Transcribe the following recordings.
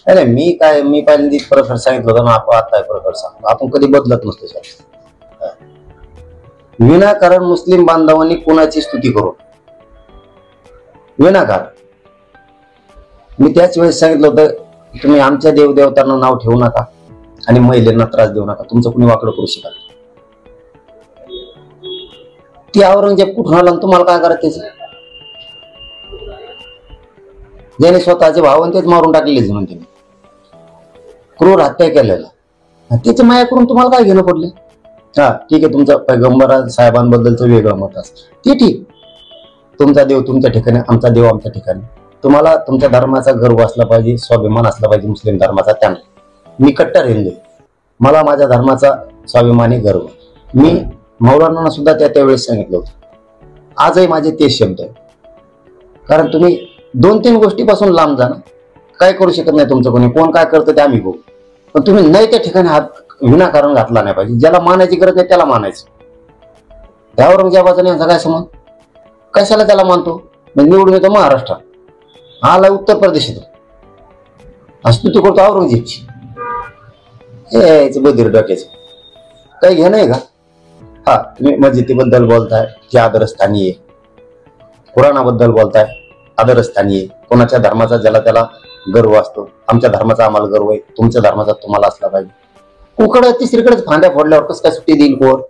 अरे मी पहिल्यांदा प्रकार सांगितलं होतं ना, आपण आता प्रकार सांगतो. आपण कधी बदलत नसतो साहेब. विनाकारण मुस्लिम बांधवांनी कोणाची स्तुती करू विनाकारण. मी त्याच वेळेस सांगितलं होतं तुम्ही आमच्या देवदेवतांना नाव ठेवू नका आणि महिलांना त्रास देऊ नका. तुमचं कुणी वाकडं करू शकत. ती औरंगजेब कुठून आला तुम्हाला काय करायचं त्याचं? ज्याने स्वतःचे भावन तेच मारून टाकलेले म्हणते मी, क्रूर हत्या केलेला. त्याची माया करून तुम्हाला काय घेणं पडले? हा ठीक आहे, तुमचा पैगंबर साहेबांबद्दलचं वेगळं मत असतं ते ठीक. तुमचा देव तुमच्या ठिकाणी, आमचा देव आमच्या ठिकाणी. तुम्हाला तुमच्या धर्माचा गर्व असला पाहिजे, स्वाभिमान असला पाहिजे मुस्लिम धर्माचा. त्यामुळे मी कट्टर हिंदू, मला माझ्या धर्माचा स्वाभिमानी गर्व. मी मौलाना सुद्धा त्यावेळेस सांगितलं होतं. आजही माझे तेच शब्द आहे. कारण तुम्ही 2-3 गोष्टीपासून लांब जा ना. काय करू शकत नाही तुमचं कोणी. कोण काय करतं ते आम्ही बघू. पण तुम्ही नाही त्या ठिकाणी हात विनाकारण घातला नाही पाहिजे. ज्याला मानायची गरज नाही त्याला मानायचं. त्या औरंगजेबाचा यांचा काय संबंध? कशाला त्याला मानतो? निवडून येतो महाराष्ट्रात, आला उत्तर प्रदेशात, स्तुती करतो औरंगजेबची. हे बधीर डोक्याचं काही घेणं आहे का? हा तुम्ही मस्जिदीबद्दल बोलताय जे आदरस्थानी आहे, कुराणाबद्दल बोलताय आदरस्थानी आहे. कोणाच्या धर्माचा ज्याला त्याला गर्व असतो. आमच्या धर्माचा आम्हाला गर्व आहे, तुमच्या धर्माचा तुम्हाला असला पाहिजे. कुकडं तिसरीकडेच फांद्या फोडल्यावर कसं काय सुट्टी देईल कोण?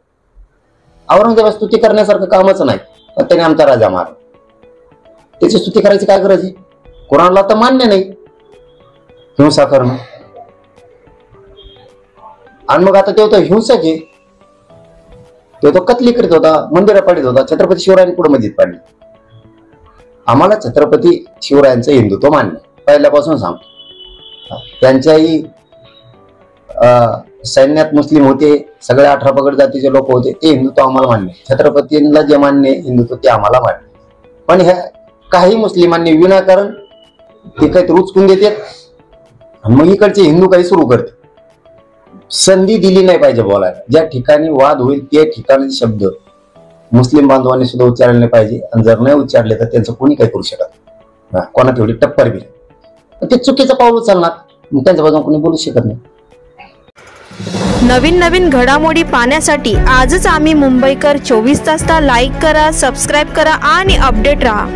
औरंगजेबा स्तुती करण्यासारखं कामच नाही, पण त्याने आमचा राजा मारला. त्याची स्तुती करायची काय गरज आहे? कुराणला तर मान्य नाही हिंसा करणं. आणि मग आता तो हिंसक आहे, तो कत्ली करीत होता, मंदिरं पाडीत होता. छत्रपती शिवरायांनी पुढे मस्जिद पाडली. आम्हाला छत्रपती शिवरायांचं हिंदुत्व मान्य पहिल्यापासून सांगतो. त्यांच्याही सैन्यात मुस्लिम होते, सगळे 18 पगड जातीचे लोक होते, ते हिंदुत्व आम्हाला मान्य. छत्रपतींना जे मान्य हिंदुत्व ते आम्हाला मान्य. पण ह्या काही मुस्लिमांनी विनाकारण ते काही रुचकून देतात आणि मग इकडचे हिंदू काही सुरू करते. संधी दिली नाही पाहिजे बोलायला. ज्या ठिकाणी वाद होईल त्या ठिकाणी शब्द मुस्लिम बांधवांनी सुद्धा उच्चारले नाही पाहिजे. आणि जर नाही उच्चारले तर त्यांचं कोणी काही करू शकत. कोणा तेवढी टप्पर बी ते चुकीचं पाऊल उचलणार, मग त्यांच्या बाजूने कोणी बोलू शकत नाही. नवीन घडामोडी पाहण्यासाठी आजच आम्ही मुंबईकर 24 तासला लाईक करा, सबस्क्राईब करा आणि अपडेट रहा.